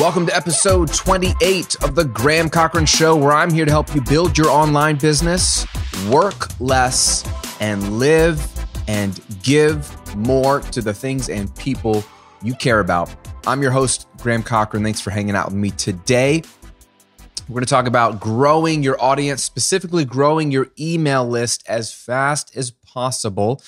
Welcome to episode 28 of the Graham Cochrane Show, where I'm here to help you build your online business, work less, and live and give more to the things and people you care about. I'm your host, Graham Cochrane. Thanks for hanging out with me today. We're going to talk about growing your audience, specifically growing your email list as fast as possible.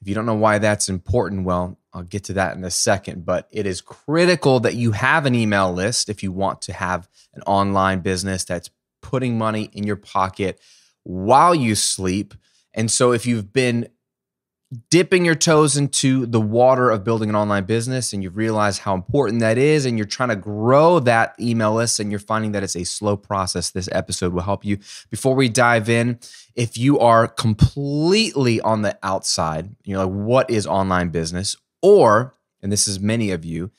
If you don't know why that's important, well, I'll get to that in a second, but it is critical that you have an email list if you want to have an online business that's putting money in your pocket while you sleep. And so if you've been dipping your toes into the water of building an online business and you've realized how important that is and you're trying to grow that email list and you're finding that it's a slow process, this episode will help you. Before we dive in, if you are completely on the outside, you're like, what is online business? Or, and this is many of you,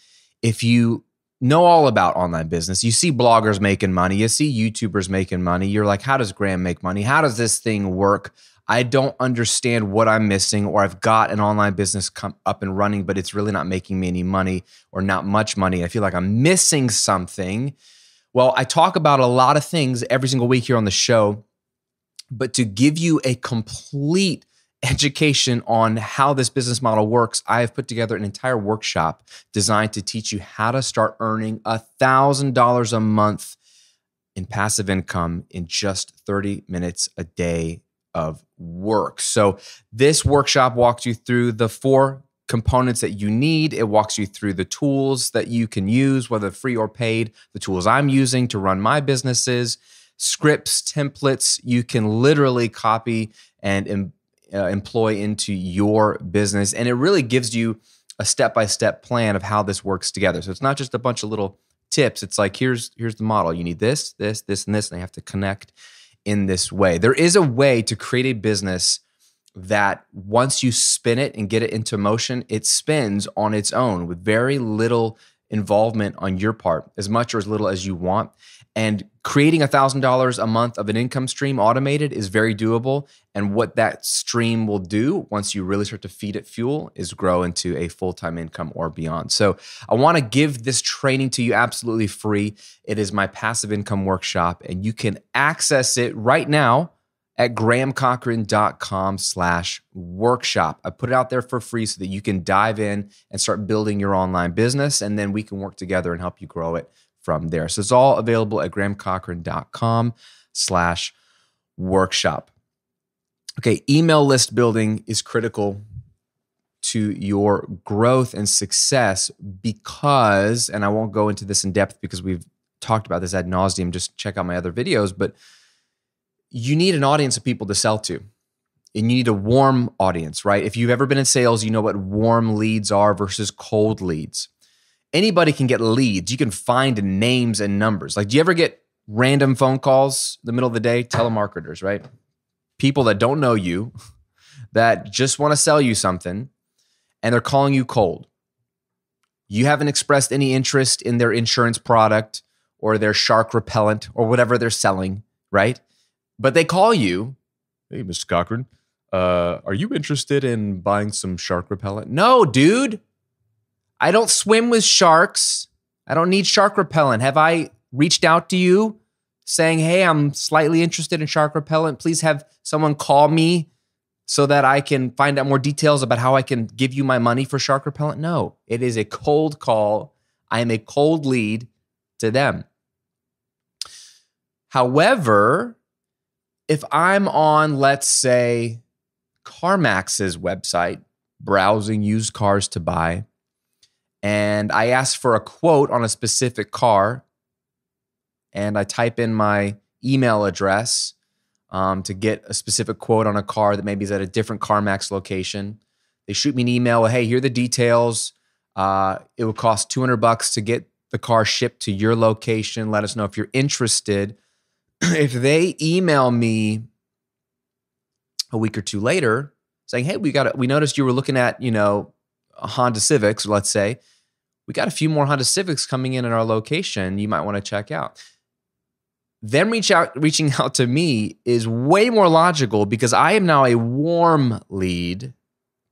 if you know all about online business, you see bloggers making money, you see YouTubers making money, you're like, how does Graham make money? How does this thing work? I don't understand what I'm missing, or I've got an online business come up and running, but it's really not making me any money or not much money. I feel like I'm missing something. Well, I talk about a lot of things every single week here on the show, but to give you a complete education on how this business model works, I have put together an entire workshop designed to teach you how to start earning $1,000 a month in passive income in just 30 minutes a day of work. So this workshop walks you through the 4 components that you need. It walks you through the tools that you can use, whether free or paid, the tools I'm using to run my businesses, scripts, templates you can literally copy and employ into your business. And it really gives you a step-by-step plan of how this works together. So it's not just a bunch of little tips. It's like, here's the model. You need this, this, this, and this, and they have to connect in this way. There is a way to create a business that once you spin it and get it into motion, it spins on its own with very little involvement on your part, as much or as little as you want. And creating $1,000 a month of an income stream automated is very doable. And what that stream will do once you really start to feed it fuel is grow into a full-time income or beyond. So I want to give this training to you absolutely free. It is my passive income workshop, and you can access it right now at grahamcochrane.com/workshop. I put it out there for free so that you can dive in and start building your online business, and then we can work together and help you grow it from there. So it's all available at grahamcochrane.com/workshop. Okay, email list building is critical to your growth and success because, and I won't go into this in depth because we've talked about this ad nauseum, just check out my other videos, but you need an audience of people to sell to. And you need a warm audience, right? If you've ever been in sales, you know what warm leads are versus cold leads. Anybody can get leads. You can find names and numbers. Like, do you ever get random phone calls in the middle of the day? Telemarketers, right? People that don't know you, that just want to sell you something, and they're calling you cold. You haven't expressed any interest in their insurance product or their shark repellent or whatever they're selling, right? But they call you, hey, Mr. Cochrane, are you interested in buying some shark repellent? No, dude. I don't swim with sharks. I don't need shark repellent. Have I reached out to you saying, hey, I'm slightly interested in shark repellent? Please have someone call me so that I can find out more details about how I can give you my money for shark repellent? No, it is a cold call. I am a cold lead to them. However, if I'm on, let's say, CarMax's website, browsing used cars to buy, and I ask for a quote on a specific car, and I type in my email address to get a specific quote on a car that maybe is at a different CarMax location. They shoot me an email, hey, here are the details. It would cost $200 to get the car shipped to your location. Let us know if you're interested. If they email me a week or two later saying, hey, we noticed you were looking at, Honda Civics, let's say, we got a few more Honda Civics coming in our location you might want to check out. Them reaching out to me is way more logical because I am now a warm lead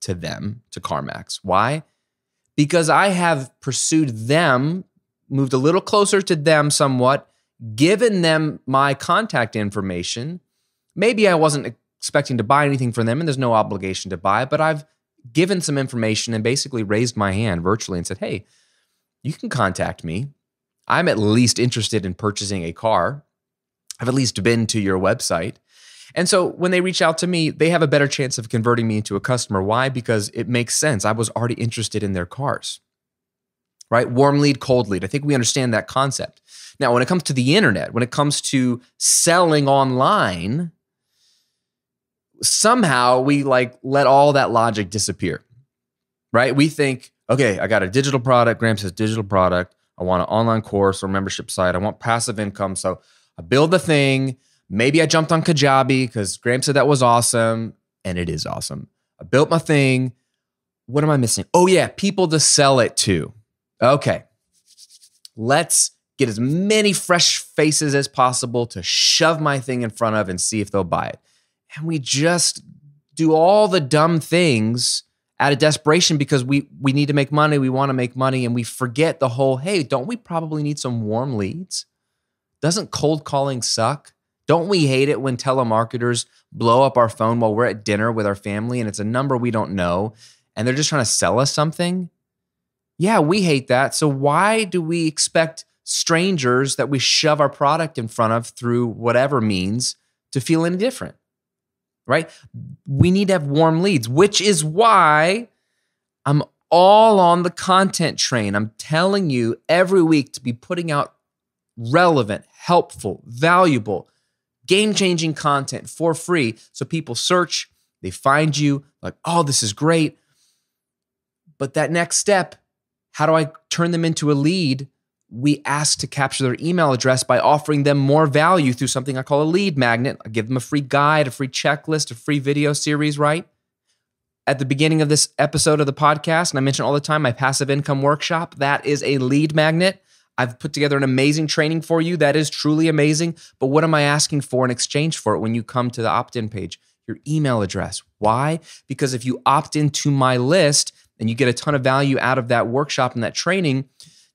to them, to CarMax. Why? Because I have pursued them moved a little closer to them somewhat, given them my contact information. Maybe I wasn't expecting to buy anything from them and there's no obligation to buy, but I've given some information and basically raised my hand virtually and said, hey, you can contact me. I'm at least interested in purchasing a car. I've at least been to your website. And so when they reach out to me, they have a better chance of converting me into a customer. Why? Because it makes sense. I was already interested in their cars, right? Warm lead, cold lead. I think we understand that concept. Now, when it comes to the internet, when it comes to selling online, somehow we let all that logic disappear, right? We think, okay, I got a digital product. Graham says digital product. I want an online course or membership site. I want passive income. So I build the thing. Maybe I jumped on Kajabi because Graham said that was awesome, and it is awesome. I built my thing. What am I missing? Oh yeah, people to sell it to. Okay, let's get as many fresh faces as possible to shove my thing in front of and see if they'll buy it. And we just do all the dumb things out of desperation because we need to make money, we want to make money, and we forget the whole, hey, don't we probably need some warm leads? Doesn't cold calling suck? Don't we hate it when telemarketers blow up our phone while we're at dinner with our family and it's a number we don't know and they're just trying to sell us something? Yeah, we hate that. So why do we expect strangers that we shove our product in front of through whatever means to feel any different, right? We need to have warm leads, which is why I'm all on the content train. I'm telling you every week to be putting out relevant, helpful, valuable, game-changing content for free. So people search, they find you like, oh, this is great. But that next step, how do I turn them into a lead? We ask to capture their email address by offering them more value through something I call a lead magnet. I give them a free guide, a free checklist, a free video series, right? At the beginning of this episode of the podcast, and I mention all the time, my passive income workshop, that is a lead magnet. I've put together an amazing training for you. That is truly amazing. But what am I asking for in exchange for it when you come to the opt-in page? Your email address. Why? Because if you opt into my list and you get a ton of value out of that workshop and that training,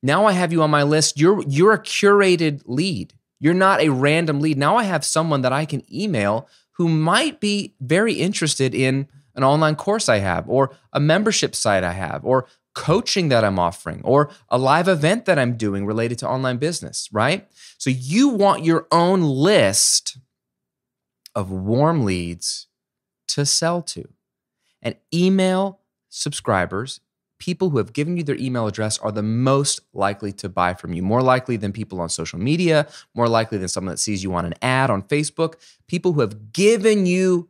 now I have you on my list. You're a curated lead. You're not a random lead. Now I have someone that I can email who might be very interested in an online course I have, or a membership site I have, or coaching that I'm offering, or a live event that I'm doing related to online business, right? So you want your own list of warm leads to sell to. And email subscribers, people who have given you their email address, are the most likely to buy from you. More likely than people on social media, more likely than someone that sees you on an ad on Facebook. People who have given you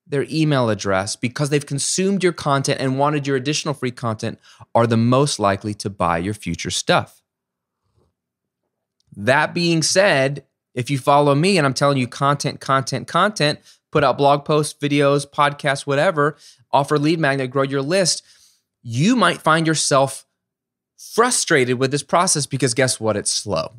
their email address because they've consumed your content and wanted your additional free content are the most likely to buy your future stuff. That being said, if you follow me and I'm telling you content, put out blog posts, videos, podcasts, whatever, offer lead magnet, grow your list, you might find yourself frustrated with this process because guess what? It's slow.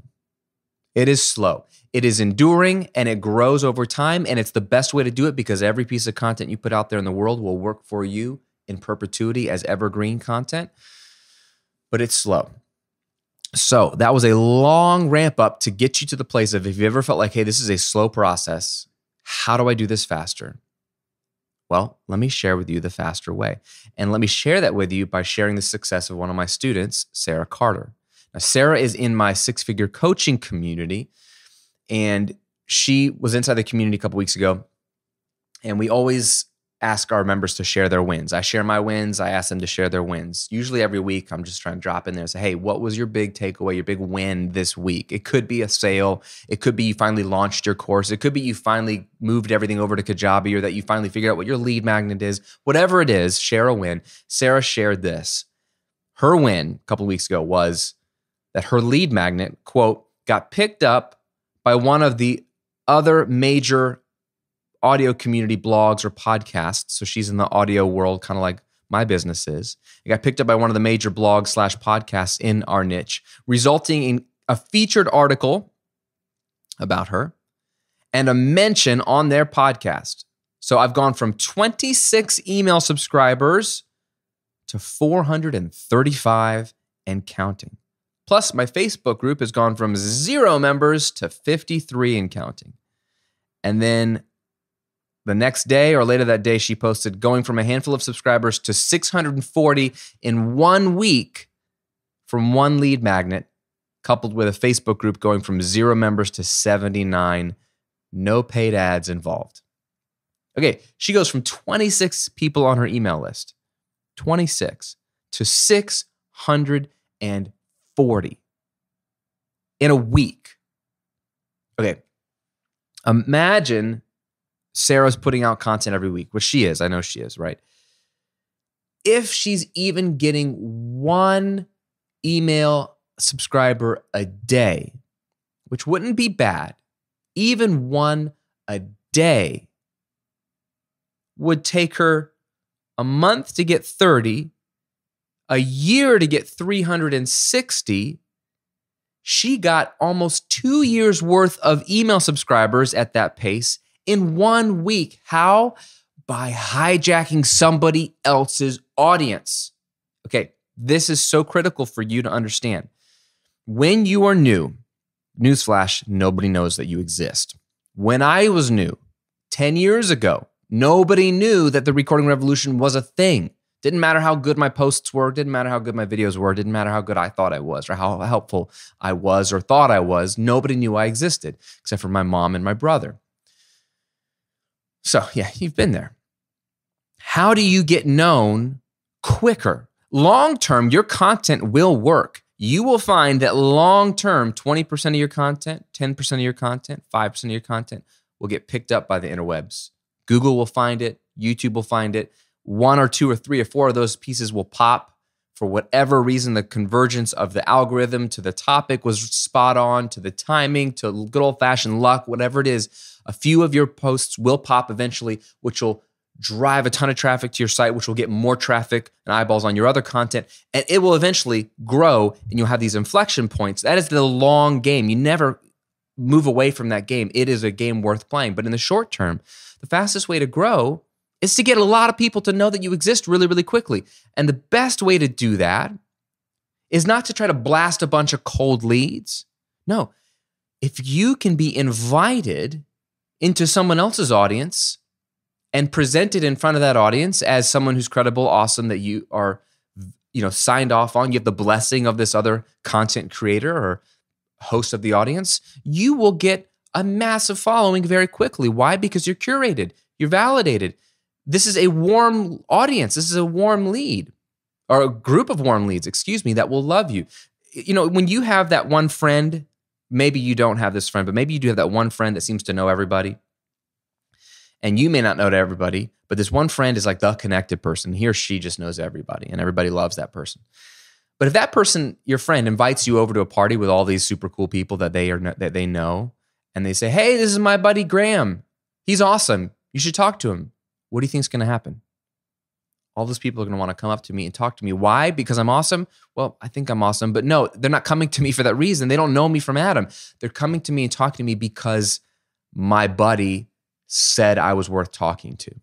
It is slow. It is enduring and it grows over time, and it's the best way to do it because every piece of content you put out there in the world will work for you in perpetuity as evergreen content, but it's slow. So that was a long ramp up to get you to the place of, if you ever felt like, hey, this is a slow process, how do I do this faster? Well, let me share with you the faster way. And let me share that with you by sharing the success of one of my students, Sarah Carter. Now, Sarah is in my six-figure coaching community, and she was inside the community a couple weeks ago, and we always ask our members to share their wins. I share my wins. I ask them to share their wins. Usually every week, I'm just trying to drop in there and say, hey, what was your big takeaway, your big win this week? It could be a sale. It could be you finally launched your course. It could be you finally moved everything over to Kajabi, or that you finally figured out what your lead magnet is. Whatever it is, share a win. Sarah shared this. Her win a couple of weeks ago was that her lead magnet, quote, got picked up by one of the other major audio community blogs or podcasts. So she's in the audio world, kind of like my business is. It got picked up by one of the major blogs / podcasts in our niche, resulting in a featured article about her and a mention on their podcast. So I've gone from 26 email subscribers to 435 and counting. Plus, my Facebook group has gone from 0 members to 53 and counting. And then the next day or later that day, she posted going from a handful of subscribers to 640 in 1 week from one lead magnet, coupled with a Facebook group going from 0 members to 79. No paid ads involved. Okay, she goes from 26 people on her email list, 26, to 640 in a week. Okay, imagine Sarah's putting out content every week, which she is. I know she is, right? If she's even getting 1 email subscriber a day, which wouldn't be bad, even 1 a day would take her a month to get 30, a year to get 360. She got almost 2 years worth of email subscribers at that pace in 1 week. How? By hijacking somebody else's audience. Okay, this is so critical for you to understand. When you are new, newsflash, nobody knows that you exist. When I was new, 10 years ago, nobody knew that the recording revolution was a thing. Didn't matter how good my posts were, didn't matter how good my videos were, didn't matter how good I thought I was or how helpful I was or thought I was. Nobody knew I existed except for my mom and my brother. So yeah, you've been there. How do you get known quicker? Long-term, your content will work. You will find that long-term, 20% of your content, 10% of your content, 5% of your content will get picked up by the interwebs. Google will find it. YouTube will find it. 1 or 2 or 3 or 4 of those pieces will pop for whatever reason. The convergence of the algorithm to the topic was spot on, to the timing, to good old-fashioned luck, whatever it is. A few of your posts will pop eventually, which will drive a ton of traffic to your site, which will get more traffic and eyeballs on your other content, and it will eventually grow, and you'll have these inflection points. That is the long game. You never move away from that game. It is a game worth playing. But in the short term, the fastest way to grow is to get a lot of people to know that you exist really, really quickly. And the best way to do that is not to try to blast a bunch of cold leads. No, if you can be invited into someone else's audience and presented in front of that audience as someone who's credible, awesome, that you are, signed off on, you have the blessing of this other content creator or host of the audience, you will get a massive following very quickly. Why? Because you're curated, you're validated. This is a warm audience. This is a warm lead, or a group of warm leads, that will love you. When you have that one friend, maybe you don't have this friend, but maybe you do have that one friend that seems to know everybody. And you may not know everybody, but this one friend is like the connected person. He or she just knows everybody, and everybody loves that person. But if that person, your friend, invites you over to a party with all these super cool people that they know, and they say, "Hey, this is my buddy Graham. He's awesome. You should talk to him." What do you think is going to happen? All those people are going to want to come up to me and talk to me. Why? Because I'm awesome? Well, I think I'm awesome. But no, they're not coming to me for that reason. They don't know me from Adam. They're coming to me and talking to me because my buddy said I was worth talking to.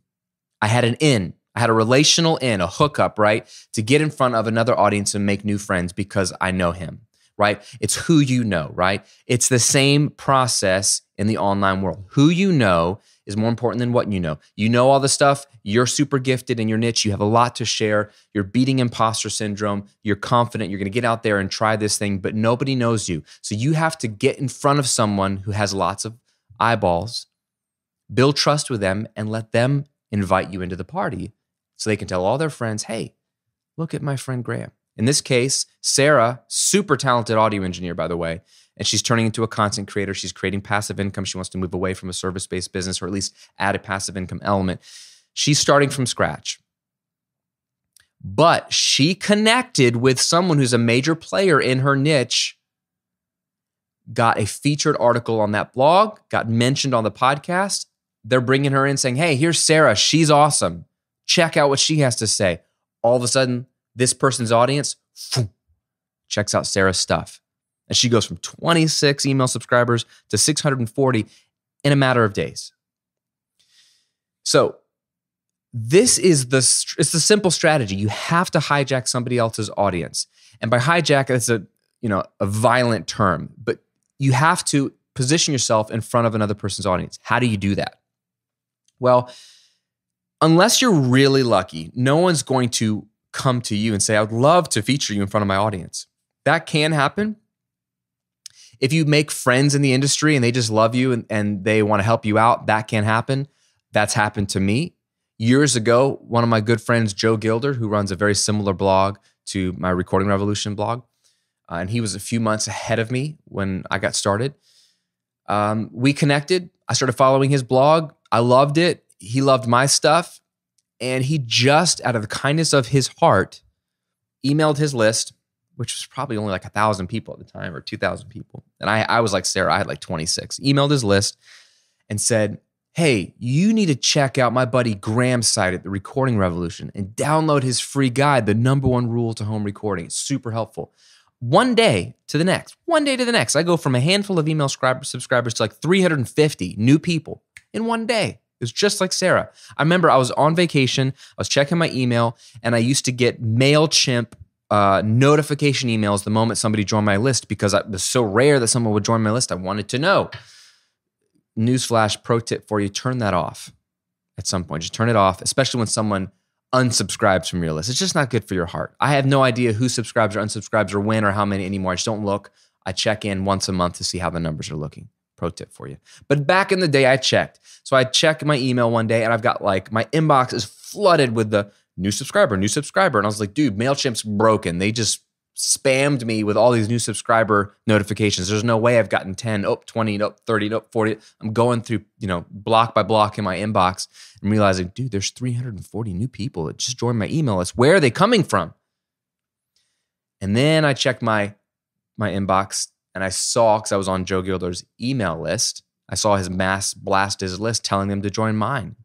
I had an in. I had a relational in, a hookup, right? To get in front of another audience and make new friends because I know him, right? It's who you know, right? It's the same process in the online world. Who you know is more important than what you know. You know all the stuff. You're super gifted in your niche. You have a lot to share. You're beating imposter syndrome. You're confident. You're going to get out there and try this thing, but nobody knows you. So you have to get in front of someone who has lots of eyeballs, build trust with them, and let them invite you into the party so they can tell all their friends, "Hey, look at my friend Graham." In this case, Sarah, super talented audio engineer, by the way, and she's turning into a content creator. She's creating passive income. She wants to move away from a service-based business, or at least add a passive income element. She's starting from scratch. But she connected with someone who's a major player in her niche, got a featured article on that blog, got mentioned on the podcast. They're bringing her in saying, "Hey, here's Sarah. She's awesome. Check out what she has to say." All of a sudden, this person's audience checks out Sarah's stuff. And she goes from 26 email subscribers to 640 in a matter of days. So this is it's the simple strategy. You have to hijack somebody else's audience. And by hijack, it's a violent term, but you have to position yourself in front of another person's audience. How do you do that? Well, unless you're really lucky, no one's going to come to you and say, I would love to feature you in front of my audience. That can happen. If you make friends in the industry and they just love you and they want to help you out, that can happen. That's happened to me. Years ago, one of my good friends, Joe Gilder, who runs a very similar blog to my Recording Revolution blog, and he was a few months ahead of me when I got started. We connected. I started following his blog. I loved it. He loved my stuff. And he just, out of the kindness of his heart, emailed his list, which was probably only like 1,000 people at the time or 2,000 people. And I was like Sarah, I had like 26. Emailed his list and said, hey, you need to check out my buddy Graham's site at the Recording Revolution and download his free guide, The #1 Rule to Home Recording. It's super helpful. One day to the next, I go from a handful of email subscribers to like 350 new people in one day. It was just like Sarah. I remember I was on vacation, I was checking my email, and I used to get MailChimp notification emails the moment somebody joined my list because it was so rare that someone would join my list. I wanted to know. Newsflash, pro tip for you, turn that off at some point. Just turn it off, especially when someone unsubscribes from your list. It's just not good for your heart. I have no idea who subscribes or unsubscribes or when or how many anymore. I just don't look. I check in once a month to see how the numbers are looking. Pro tip for you. But back in the day, I checked. So I checked my email one day and I've got like, my inbox is flooded with the new subscriber. And I was like, dude, MailChimp's broken. They just spammed me with all these new subscriber notifications. There's no way I've gotten 10, 20, 30, 40. I'm going through, block by block in my inbox and realizing, dude, there's 340 new people that just joined my email list. Where are they coming from? And then I checked my inbox and I saw, because I was on Joe Gilder's email list, I saw his mass blast his list telling them to join mine.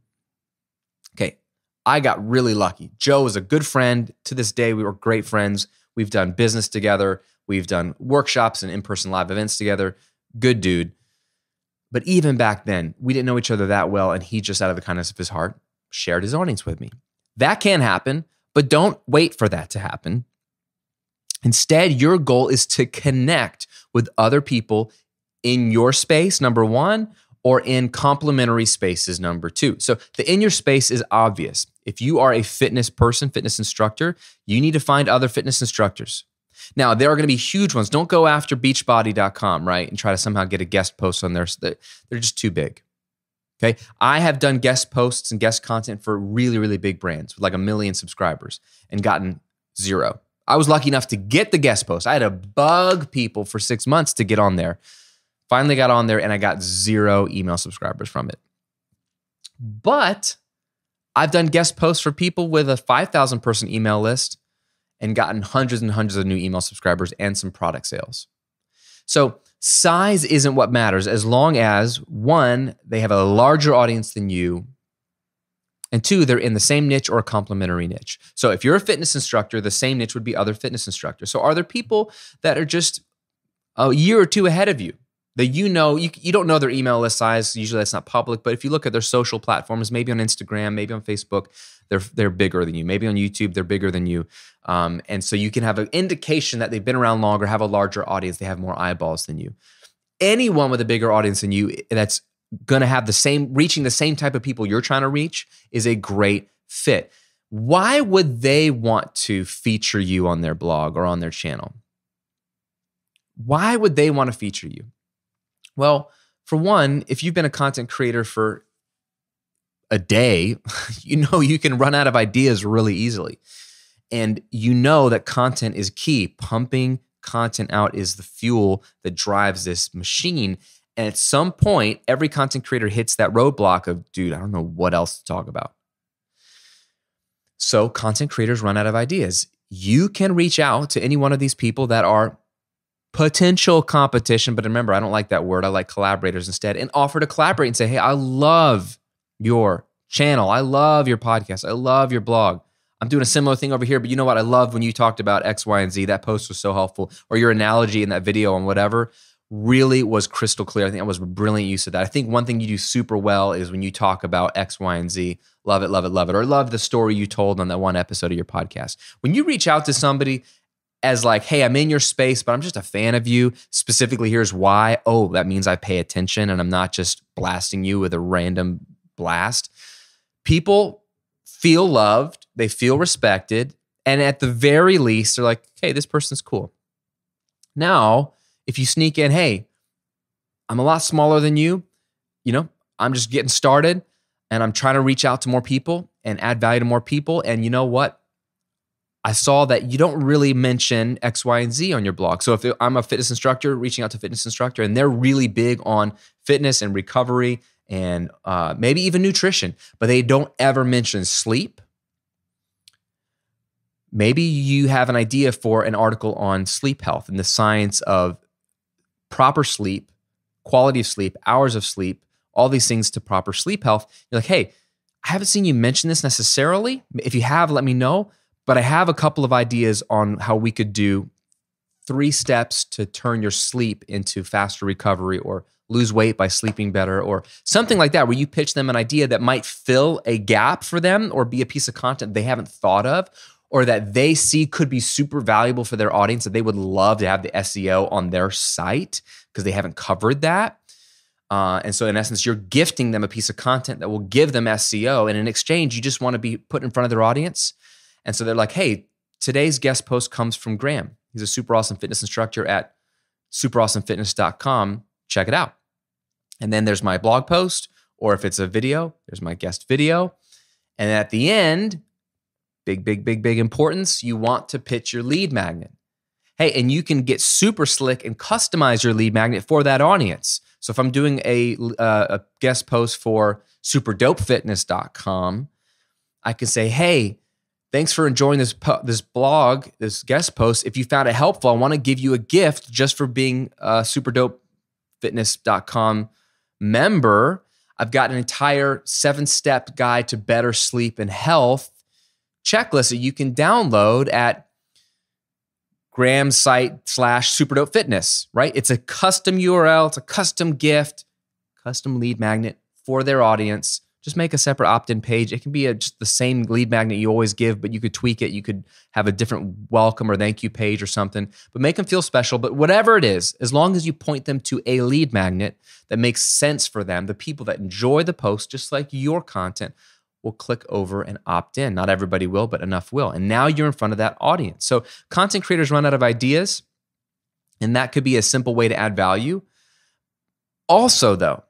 Okay, I got really lucky. Joe was a good friend. To this day, we were great friends. We've done business together. We've done workshops and in-person live events together. Good dude. But even back then, we didn't know each other that well, and he just, out of the kindness of his heart, shared his audience with me. That can happen, but don't wait for that to happen. Instead, your goal is to connect with other people in your space, number one, or in complementary spaces, number two. So the in your space is obvious. If you are a fitness person, fitness instructor, you need to find other fitness instructors. Now, there are going to be huge ones. Don't go after beachbody.com, right? And try to somehow get a guest post on there. They're just too big. Okay. I have done guest posts and guest content for really, really big brands with like 1 million subscribers and gotten 0. I was lucky enough to get the guest post. I had to bug people for 6 months to get on there. Finally got on there and I got 0 email subscribers from it. But I've done guest posts for people with a 5,000 person email list and gotten hundreds and hundreds of new email subscribers and some product sales. So size isn't what matters as long as, one, they have a larger audience than you, and two, they're in the same niche or a complementary niche. So if you're a fitness instructor, the same niche would be other fitness instructors. So are there people that are just a year or two ahead of you that you don't know their email list size? Usually that's not public, but if you look at their social platforms, maybe on Instagram, maybe on Facebook, they're bigger than you. Maybe on YouTube, they're bigger than you. And so you can have an indication that they've been around longer, have a larger audience, they have more eyeballs than you. Anyone with a bigger audience than you that's going to have reaching the same type of people you're trying to reach is a great fit. Why would they want to feature you on their blog or on their channel? Why would they want to feature you? Well, for one, if you've been a content creator for a day, you can run out of ideas really easily. And you know that content is key. Pumping content out is the fuel that drives this machine. And at some point, every content creator hits that roadblock of, dude, I don't know what else to talk about. So content creators run out of ideas. You can reach out to any one of these people that are potential competition, but remember, I don't like that word. I like collaborators instead, and offer to collaborate and say, hey, I love your channel. I love your podcast. I love your blog. I'm doing a similar thing over here, but you know what? I love when you talked about X, Y, and Z. That post was so helpful. Or your analogy in that video on whatever really was crystal clear. I think that was a brilliant use of that. I think one thing you do super well is when you talk about X, Y, and Z, love it, love it, love it, or love the story you told on that one episode of your podcast. When you reach out to somebody as like, hey, I'm in your space, but I'm just a fan of you. Specifically, here's why. Oh, that means I pay attention and I'm not just blasting you with a random blast. People feel loved, they feel respected, and at the very least, they're like, hey, this person's cool. Now, if you sneak in, hey, I'm a lot smaller than you, I'm just getting started and I'm trying to reach out to more people and add value to more people. And you know what? I saw that you don't really mention X, Y, and Z on your blog. So if I'm a fitness instructor reaching out to a fitness instructor and they're really big on fitness and recovery and maybe even nutrition, but they don't ever mention sleep, maybe you have an idea for an article on sleep health and the science of proper sleep, quality of sleep, hours of sleep, all these things to proper sleep health. You're like, hey, I haven't seen you mention this necessarily. If you have, let me know. But I have a couple of ideas on how we could do 3 steps to turn your sleep into faster recovery or lose weight by sleeping better or something like that, where you pitch them an idea that might fill a gap for them or be a piece of content they haven't thought of or that they see could be super valuable for their audience, that they would love to have the SEO on their site because they haven't covered that. And so in essence, you're gifting them a piece of content that will give them SEO. And in exchange, you just want to be put in front of their audience. And so they're like, hey, today's guest post comes from Graham. He's a super awesome fitness instructor at superawesomefitness.com. Check it out. And then there's my blog post, or if it's a video, there's my guest video. And at the end, big importance, you want to pitch your lead magnet. Hey, and you can get super slick and customize your lead magnet for that audience. So if I'm doing a guest post for superdopefitness.com, I can say, hey, thanks for enjoying this blog, this guest post. If you found it helpful, I want to give you a gift just for being a superdopefitness.com member. I've got an entire 7-step guide to better sleep and health checklist that you can download at Graham's site /superdopefitness, right? It's a custom URL, it's a custom gift, custom lead magnet for their audience. Just make a separate opt-in page. It can be just the same lead magnet you always give, but you could tweak it. You could have a different welcome or thank you page or something, but make them feel special. But whatever it is, as long as you point them to a lead magnet that makes sense for them, the people that enjoy the post, just like your content, will click over and opt in. Not everybody will, but enough will. And now you're in front of that audience. So content creators run out of ideas, and that could be a simple way to add value. Also, though,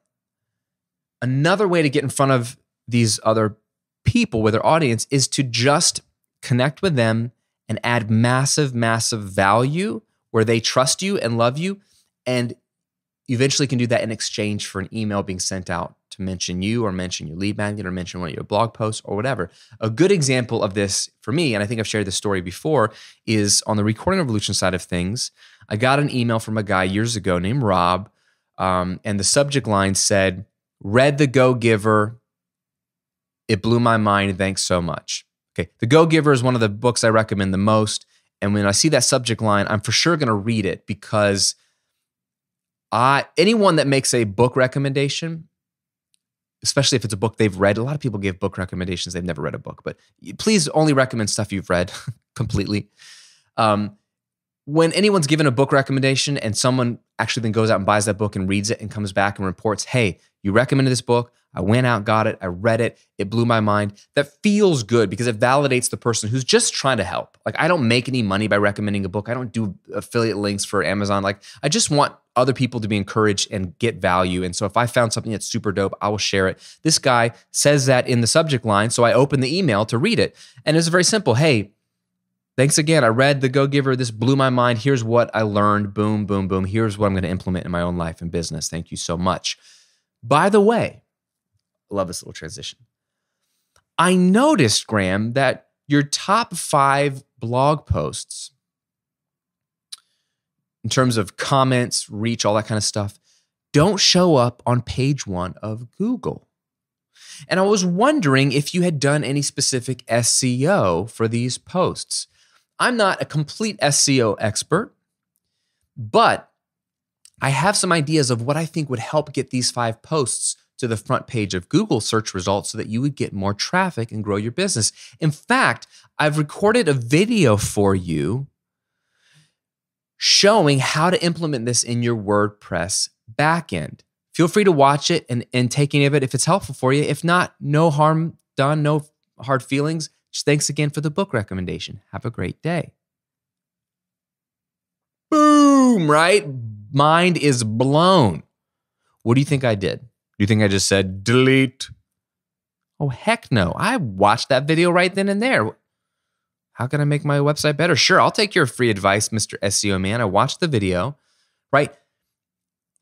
another way to get in front of these other people with their audience is to just connect with them and add massive value where they trust you and love you. And you eventually can do that in exchange for an email being sent out to mention you or mention your lead magnet or mention one of your blog posts or whatever. A good example of this for me, and I think I've shared this story before, is on the Recording Revolution side of things. I got an email from a guy years ago named Rob, and the subject line said, "Read The Go-Giver. It blew my mind. Thanks so much." Okay, The Go-Giver is one of the books I recommend the most. And when I see that subject line, I'm for sure going to read it because anyone that makes a book recommendation, especially if it's a book they've read, a lot of people give book recommendations, they've never read a book, but please only recommend stuff you've read completely. When anyone's given a book recommendation and someone actually then goes out and buys that book and reads it and comes back and reports, hey, you recommended this book, I went out, got it, I read it, it blew my mind. That feels good because it validates the person who's just trying to help. Like, I don't make any money by recommending a book. I don't do affiliate links for Amazon. Like, I just want other people to be encouraged and get value. And so if I found something that's super dope, I will share it. This guy says that in the subject line, so I open the email to read it. And it's very simple. Hey, thanks again. I read The Go-Giver. This blew my mind. Here's what I learned. Boom, boom, boom. Here's what I'm going to implement in my own life and business. Thank you so much. By the way, I love this little transition. I noticed, Graham, that your top 5 blog posts, in terms of comments, reach, all that kind of stuff, don't show up on page 1 of Google. And I was wondering if you had done any specific SEO for these posts. I'm not a complete SEO expert, but I have some ideas of what I think would help get these 5 posts to the front page of Google search results so that you would get more traffic and grow your business. In fact, I've recorded a video for you showing how to implement this in your WordPress backend. Feel free to watch it and take any of it if it's helpful for you. If not, no harm done, no hard feelings. Just thanks again for the book recommendation. Have a great day. Boom, right? Mind is blown. What do you think I did? Do you think I just said delete? Oh, heck no. I watched that video right then and there. How can I make my website better? Sure, I'll take your free advice, Mr. SEO man. I watched the video, right?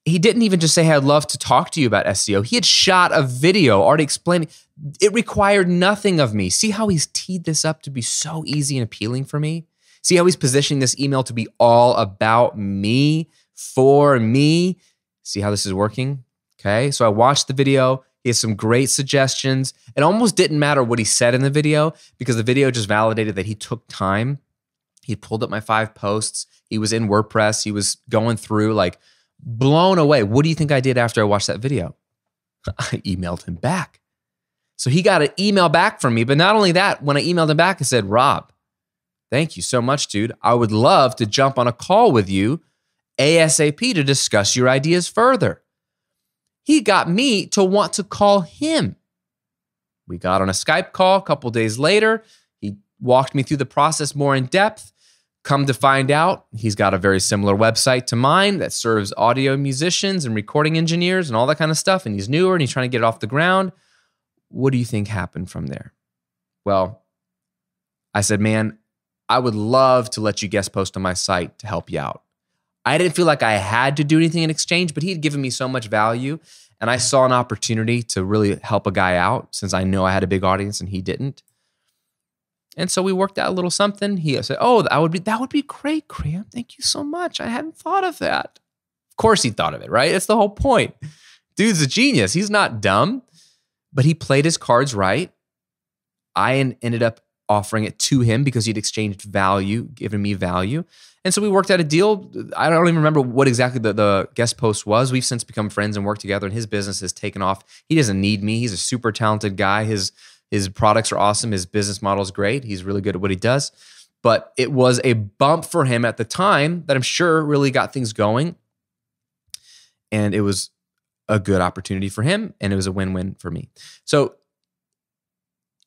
He didn't even just say, hey, I'd love to talk to you about SEO. He had shot a video already explaining. It required nothing of me. See how he's teed this up to be so easy and appealing for me? See how he's positioning this email to be all about me, for me? See how this is working? Okay, so I watched the video. He has some great suggestions. It almost didn't matter what he said in the video because the video just validated that he took time. He pulled up my 5 posts. He was in WordPress. He was going through, like, blown away. What do you think I did after I watched that video? I emailed him back. So he got an email back from me. But not only that, when I emailed him back, I said, Rob, thank you so much, dude. I would love to jump on a call with you ASAP to discuss your ideas further. He got me to want to call him. We got on a Skype call a couple days later. He walked me through the process more in depth. Come to find out, he's got a very similar website to mine that serves audio musicians and recording engineers and all that kind of stuff. And he's newer and he's trying to get it off the ground. What do you think happened from there? Well, I said, man, I would love to let you guest post on my site to help you out. I didn't feel like I had to do anything in exchange, but he had given me so much value. And I saw an opportunity to really help a guy out since I know I had a big audience and he didn't. And so we worked out a little something. He said, oh, that would be great, Graham. Thank you so much. I hadn't thought of that. Of course he thought of it, right? That's the whole point. Dude's a genius. He's not dumb, but he played his cards right. I ended up offering it to him because he'd exchanged value, given me value. And so we worked out a deal. I don't even remember what exactly the guest post was. We've since become friends and worked together, and his business has taken off. He doesn't need me. He's a super talented guy. His products are awesome. His business model is great. He's really good at what he does. But it was a bump for him at the time that I'm sure really got things going. And it was a good opportunity for him, and it was a win-win for me. So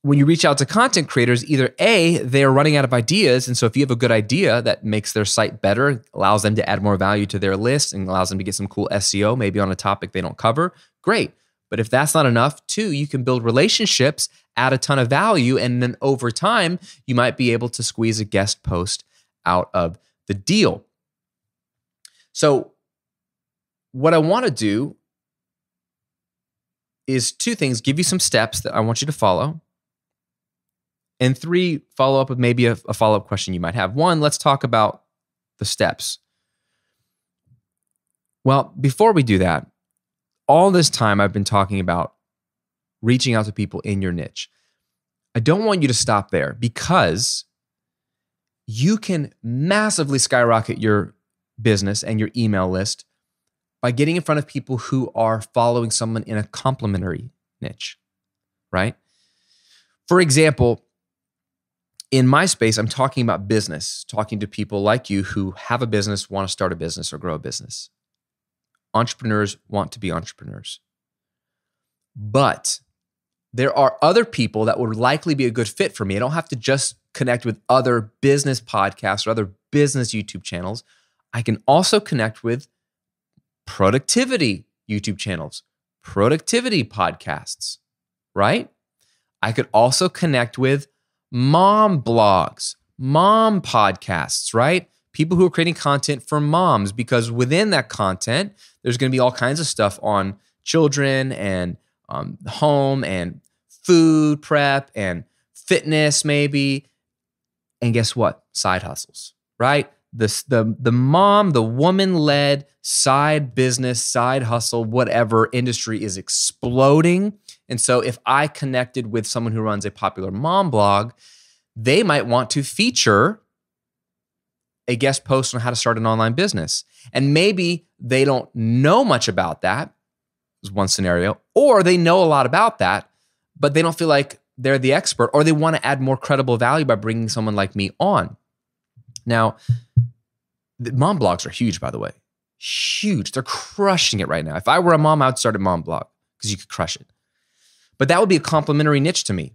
when you reach out to content creators, either A, they're running out of ideas. And so if you have a good idea that makes their site better, allows them to add more value to their list and allows them to get some cool SEO, maybe on a topic they don't cover, great. But if that's not enough, 2, you can build relationships, add a ton of value, and then over time, you might be able to squeeze a guest post out of the deal. So what I want to do is 2 things, give you some steps that I want you to follow. And 3, follow up with maybe a follow-up question you might have. 1, let's talk about the steps. Well, before we do that, all this time I've been talking about reaching out to people in your niche. I don't want you to stop there because you can massively skyrocket your business and your email list by getting in front of people who are following someone in a complementary niche, right? For example, in my space, I'm talking about business, talking to people like you who have a business, want to start a business or grow a business. Entrepreneurs want to be entrepreneurs. But there are other people that would likely be a good fit for me. I don't have to just connect with other business podcasts or other business YouTube channels. I can also connect with productivity YouTube channels, productivity podcasts, right? I could also connect with mom blogs, mom podcasts, right? People who are creating content for moms, because within that content, there's going to be all kinds of stuff on children and home and food prep and fitness maybe. And guess what? Side hustles, right? The mom, the woman-led side business, side hustle, whatever industry is exploding. And so if I connected with someone who runs a popular mom blog, they might want to feature a guest post on how to start an online business. And maybe they don't know much about that, is one scenario, or they know a lot about that, but they don't feel like they're the expert, or they want to add more credible value by bringing someone like me on. Now, The mom blogs are huge, by the way. Huge. They're crushing it right now. If I were a mom, I would start a mom blog because you could crush it. But that would be a complementary niche to me.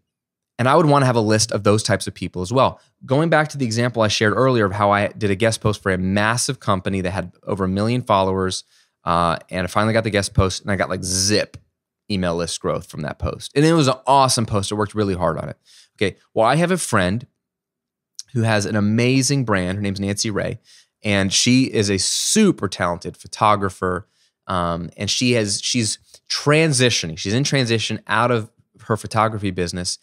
And I would want to have a list of those types of people as well. Going back to the example I shared earlier of how I did a guest post for a massive company that had over 1 million followers, and I finally got the guest post, and I got like zip email list growth from that post. And it was an awesome post. I worked really hard on it. Okay, well, I have a friend who has an amazing brand. Her name's Nancy Ray, and she is a super talented photographer, and she's transitioning. She's in transition out of her photography business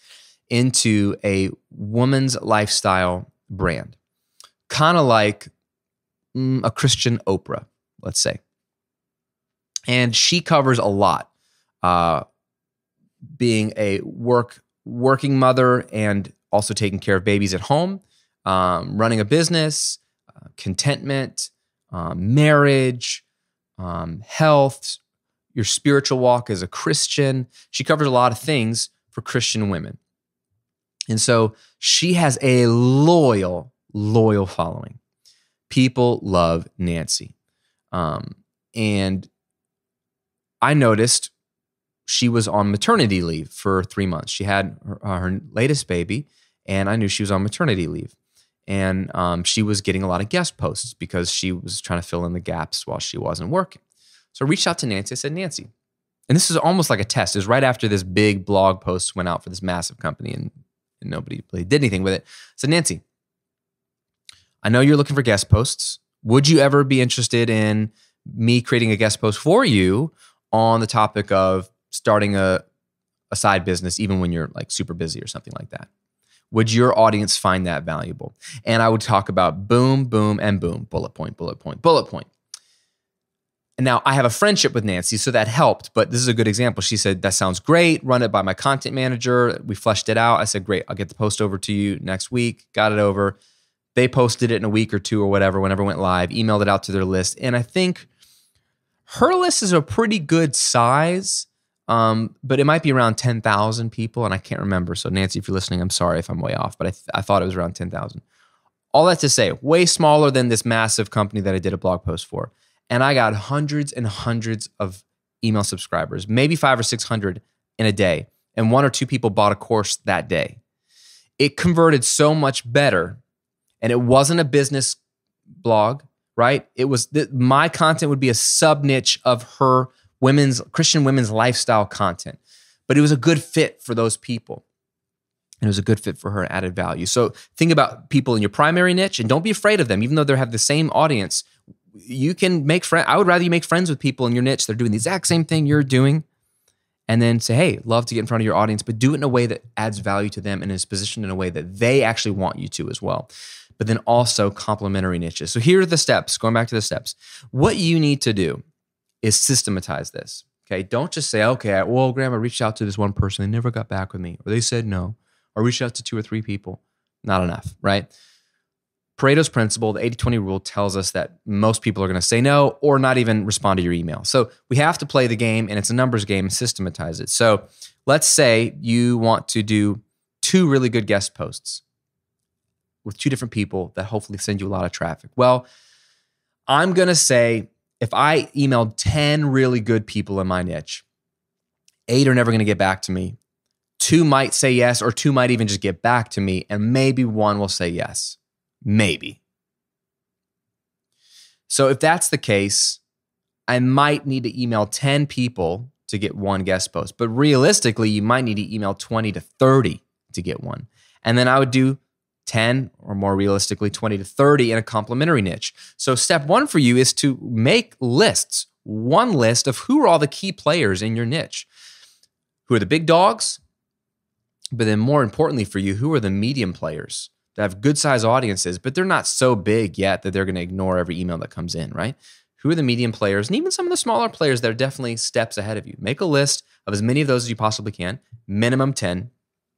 into a woman's lifestyle brand, kind of like a Christian Oprah, let's say. And she covers a lot, being a working mother and also taking care of babies at home, running a business, contentment, marriage, health, your spiritual walk as a Christian. She covers a lot of things for Christian women. And so she has a loyal following. People love Nancy. And I noticed she was on maternity leave for 3 months. She had her latest baby, and I knew she was on maternity leave. And she was getting a lot of guest posts because she was trying to fill in the gaps while she wasn't working. So I reached out to Nancy. I said, Nancy, and this is almost like a test. It was right after this big blog post went out for this massive company, and nobody really did anything with it. I said, Nancy, I know you're looking for guest posts. Would you ever be interested in me creating a guest post for you on the topic of starting a side business, even when you're like super busy or something like that? Would your audience find that valuable? And I would talk about boom, boom, and boom, bullet point, bullet point, bullet point. And now I have a friendship with Nancy, so that helped, but this is a good example. She said, that sounds great. Run it by my content manager. We fleshed it out. I said, great, I'll get the post over to you next week. Got it over. They posted it in a week or two or whatever, whenever it went live, emailed it out to their list. And I think her list is a pretty good size, but it might be around 10,000 people, and I can't remember. So Nancy, if you're listening, I'm sorry if I'm way off, but I thought it was around 10,000. All that to say, way smaller than this massive company that I did a blog post for. And I got hundreds and hundreds of email subscribers, maybe 500 or 600 in a day. And 1 or 2 people bought a course that day. It converted so much better. And it wasn't a business blog, right? It was my content would be a sub niche of her Christian women's lifestyle content. But it was a good fit for those people. And it was a good fit for her and added value. So think about people in your primary niche and don't be afraid of them, even though they have the same audience. You can make friends. I would rather you make friends with people in your niche. They're doing the exact same thing you're doing. And then say, hey, love to get in front of your audience, but do it in a way that adds value to them and is positioned in a way that they actually want you to as well. But then also complementary niches. So here are the steps, going back to the steps. What you need to do is systematize this. Okay. Don't just say, okay, well, Graham, I reached out to this one person. They never got back with me. Or they said no. Or reached out to 2 or 3 people. Not enough, right? Pareto's principle, the 80-20 rule, tells us that most people are going to say no or not even respond to your email. So we have to play the game, and it's a numbers game, and systematize it. So let's say you want to do 2 really good guest posts with 2 different people that hopefully send you a lot of traffic. Well, I'm going to say if I emailed 10 really good people in my niche, 8 are never going to get back to me. 2 might say yes, or 2 might even just get back to me, and maybe 1 will say yes. Maybe. So if that's the case, I might need to email 10 people to get 1 guest post. But realistically, you might need to email 20 to 30 to get 1. And then I would do 10, or more realistically, 20 to 30 in a complementary niche. So step 1 for you is to make lists. 1 list of who are all the key players in your niche. Who are the big dogs? But then more importantly for you, who are the medium players that have good size audiences, but they're not so big yet that they're going to ignore every email that comes in, right? Who are the medium players and even some of the smaller players that are definitely steps ahead of you? Make a list of as many of those as you possibly can, minimum 10.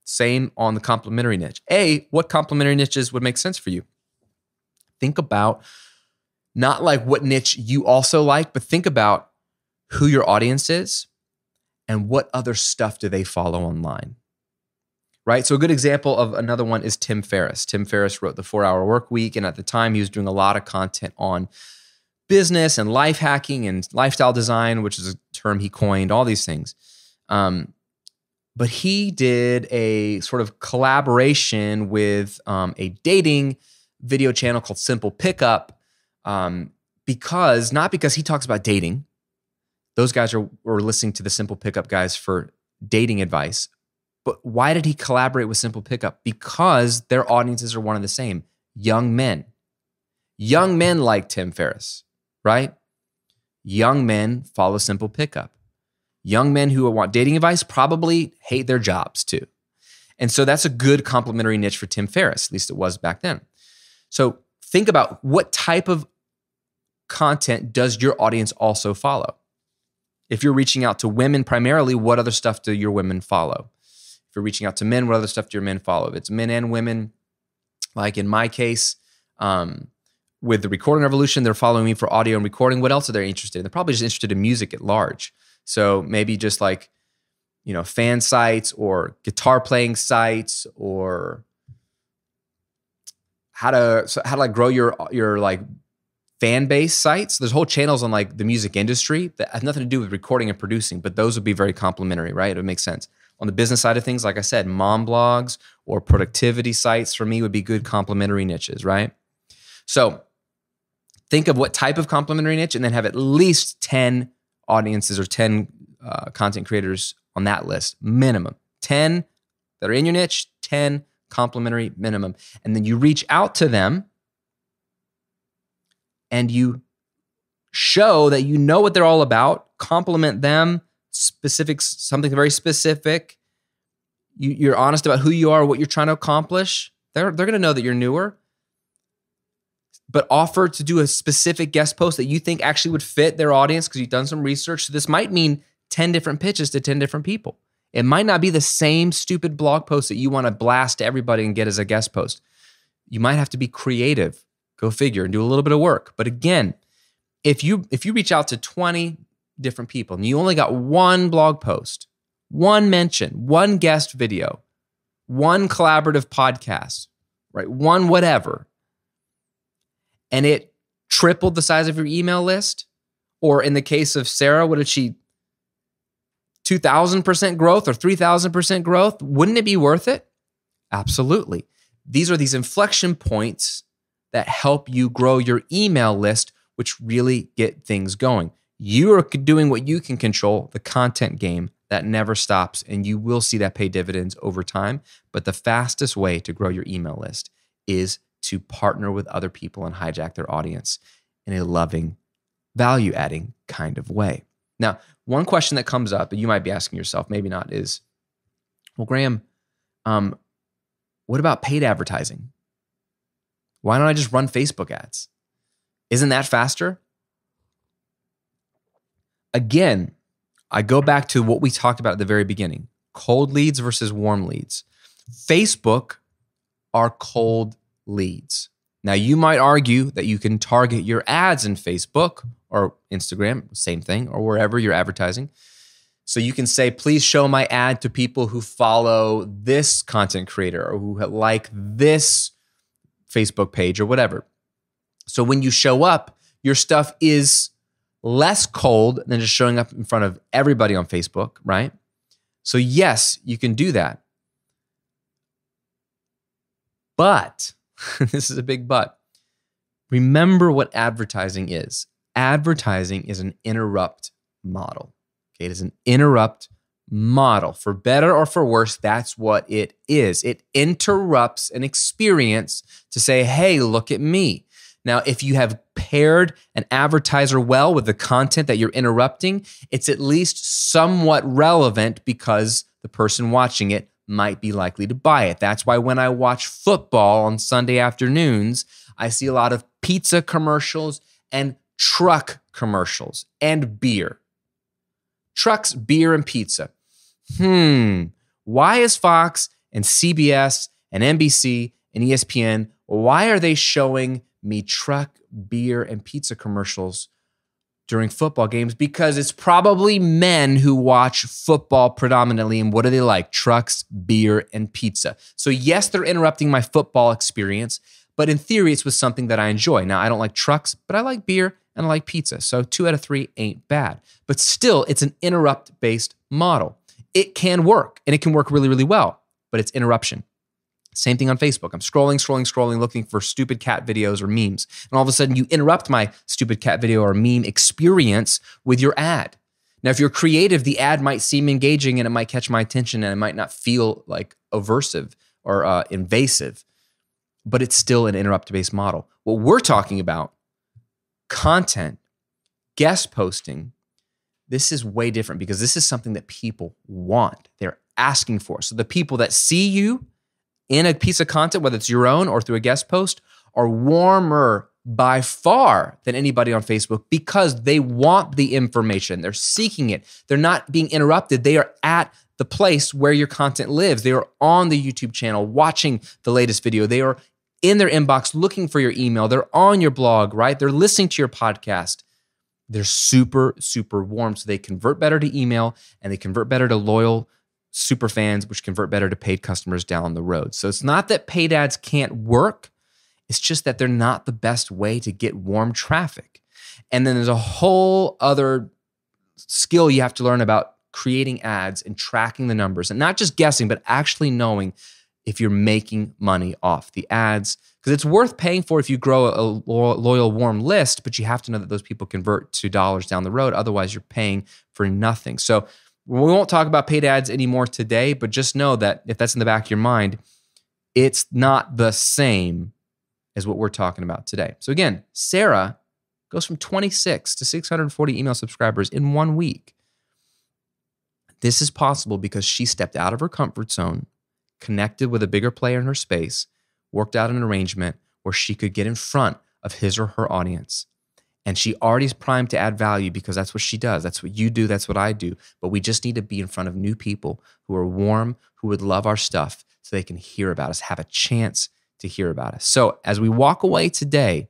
Same on the complementary niche. What complementary niches would make sense for you? Think about not like what niche you also like, but think about who your audience is and what other stuff do they follow online. right? So a good example of another one is Tim Ferriss. Tim Ferriss wrote The 4-Hour Work Week, and at the time he was doing a lot of content on business and life hacking and lifestyle design, which is a term he coined, all these things. But he did a sort of collaboration with a dating video channel called Simple Pickup, not because he talks about dating. Those guys were listening to the Simple Pickup guys for dating advice. But why did he collaborate with Simple Pickup? Because their audiences are one and the same. Young men. Young men like Tim Ferriss, right? Young men follow Simple Pickup. Young men who want dating advice probably hate their jobs too. And so that's a good complementary niche for Tim Ferriss, at least it was back then. So think about what type of content does your audience also follow? If you're reaching out to women primarily, what other stuff do your women follow? If you're reaching out to men, what other stuff do your men follow? If it's men and women, like in my case, with the Recording Revolution, they're following me for audio and recording. What else are they interested in? They're probably just interested in music at large. So maybe just like, fan sites or guitar playing sites or how to like grow your like fan base sites. There's whole channels on like the music industry that have nothing to do with recording and producing, but those would be very complementary, right? It would make sense. On the business side of things, like I said, mom blogs or productivity sites for me would be good complementary niches, right? So think of what type of complementary niche and then have at least 10 audiences or 10 content creators on that list, minimum. 10 that are in your niche, 10 complementary minimum. And then you reach out to them and you show that you know what they're all about, compliment them, something very specific. You're honest about who you are, what you're trying to accomplish. They're going to know that you're newer. But offer to do a specific guest post that you think actually would fit their audience because you've done some research. So this might mean 10 different pitches to 10 different people. It might not be the same stupid blog post that you want to blast to everybody and get as a guest post. You might have to be creative, go figure, and do a little bit of work. But again, if you reach out to 20 different people and you only got one blog post, one mention, one guest video, one collaborative podcast, right? One whatever, and it tripled the size of your email list, or in the case of Sarah, what did she, 2,000% growth or 3,000% growth? Wouldn't it be worth it? Absolutely. These are these inflection points that help you grow your email list, which really get things going. You are doing what you can control, the content game that never stops, and you will see that pay dividends over time. But the fastest way to grow your email list is to partner with other people and hijack their audience in a loving, value-adding kind of way. Now, one question that comes up, and you might be asking yourself, maybe not, is, well, Graham, what about paid advertising? Why don't I just run Facebook ads? Isn't that faster? Again, I go back to what we talked about at the very beginning, cold leads versus warm leads. Facebook are cold leads. Now, you might argue that you can target your ads in Facebook or Instagram, same thing, or wherever you're advertising. So you can say, please show my ad to people who follow this content creator or who like this Facebook page or whatever. So when you show up, your stuff is less cold than just showing up in front of everybody on Facebook, right? So yes, you can do that. But, this is a big but, remember what advertising is. Advertising is an interrupt model. Okay, it is an interrupt model. For better or for worse, that's what it is. It interrupts an experience to say, hey, look at me. Now, if you have paired an advertiser well with the content that you're interrupting, it's at least somewhat relevant because the person watching it might be likely to buy it. That's why when I watch football on Sunday afternoons, I see a lot of pizza commercials and truck commercials and beer. Trucks, beer, and pizza. Why is Fox and CBS and NBC and ESPN, why are they showing me truck, beer, and pizza commercials during football games because it's probably men who watch football predominantly. And what do they like? Trucks, beer, and pizza. So yes, they're interrupting my football experience, but in theory, it's with something that I enjoy. Now, I don't like trucks, but I like beer and I like pizza. So 2 out of 3 ain't bad. But still, it's an interrupt-based model. It can work, and it can work really, really well, but it's interruption. Same thing on Facebook. I'm scrolling, looking for stupid cat videos or memes. And all of a sudden, you interrupt my stupid cat video or meme experience with your ad. Now, if you're creative, the ad might seem engaging and it might catch my attention and it might not feel like aversive or invasive, but it's still an interrupt-based model. What we're talking about, content, guest posting, this is way different because this is something that people want. They're asking for. So the people that see you in a piece of content, whether it's your own or through a guest post, are warmer by far than anybody on Facebook because they want the information. They're seeking it. They're not being interrupted. They are at the place where your content lives. They are on the YouTube channel watching the latest video. They are in their inbox looking for your email. They're on your blog, right? They're listening to your podcast. They're super, super warm. So they convert better to email and they convert better to loyal super fans, which convert better to paid customers down the road. So it's not that paid ads can't work. It's just that they're not the best way to get warm traffic. And then there's a whole other skill you have to learn about creating ads and tracking the numbers and not just guessing, but actually knowing if you're making money off the ads. Because it's worth paying for if you grow a loyal, warm list, but you have to know that those people convert to dollars down the road. Otherwise, you're paying for nothing. So we won't talk about paid ads anymore today, but just know that if that's in the back of your mind, it's not the same as what we're talking about today. So again, Sarah goes from 26 to 640 email subscribers in 1 week. This is possible because she stepped out of her comfort zone, connected with a bigger player in her space, worked out an arrangement where she could get in front of his or her audience. And she already is primed to add value because that's what she does. That's what you do. That's what I do. But we just need to be in front of new people who are warm, who would love our stuff so they can hear about us, have a chance to hear about us. So as we walk away today,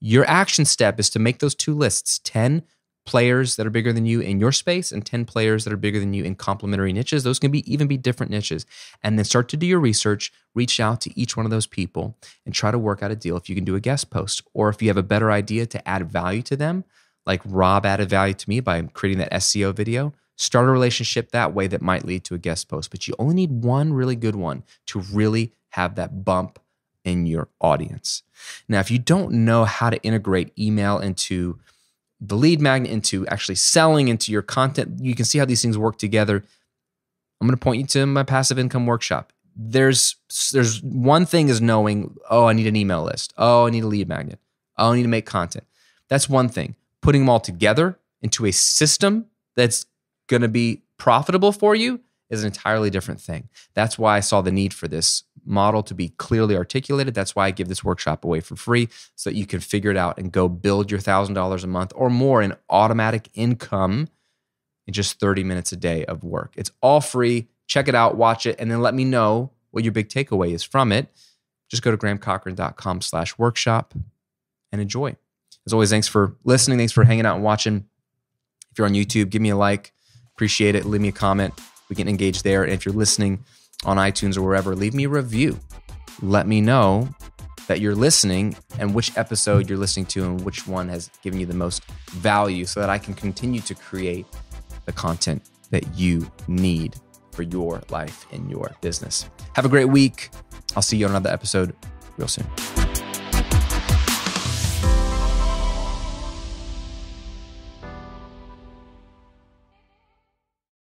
your action step is to make those 2 lists, 10 players that are bigger than you in your space and 10 players that are bigger than you in complementary niches. Those can even be different niches. And then start to do your research, reach out to each one of those people and try to work out a deal if you can do a guest post. Or if you have a better idea to add value to them, like Rob added value to me by creating that SEO video, start a relationship that way that might lead to a guest post. But you only need one really good one to really have that bump in your audience. Now, if you don't know how to integrate email into the lead magnet, into actually selling, into your content, you can see how these things work together. I'm going to point you to my passive income workshop. There's one thing is knowing, oh, I need an email list. Oh, I need a lead magnet. Oh, I need to make content. That's one thing. Putting them all together into a system that's going to be profitable for you is an entirely different thing. That's why I saw the need for this model to be clearly articulated. That's why I give this workshop away for free so that you can figure it out and go build your $1,000 a month or more in automatic income in just 30 minutes a day of work. It's all free. Check it out, watch it, and then let me know what your big takeaway is from it. Just go to grahamcochrane.com/workshop and enjoy. As always, thanks for listening. Thanks for hanging out and watching. If you're on YouTube, give me a like. Appreciate it. Leave me a comment. We can engage there. And if you're listening on iTunes or wherever, leave me a review. Let me know that you're listening and which episode you're listening to and which one has given you the most value so that I can continue to create the content that you need for your life and your business. Have a great week. I'll see you on another episode real soon.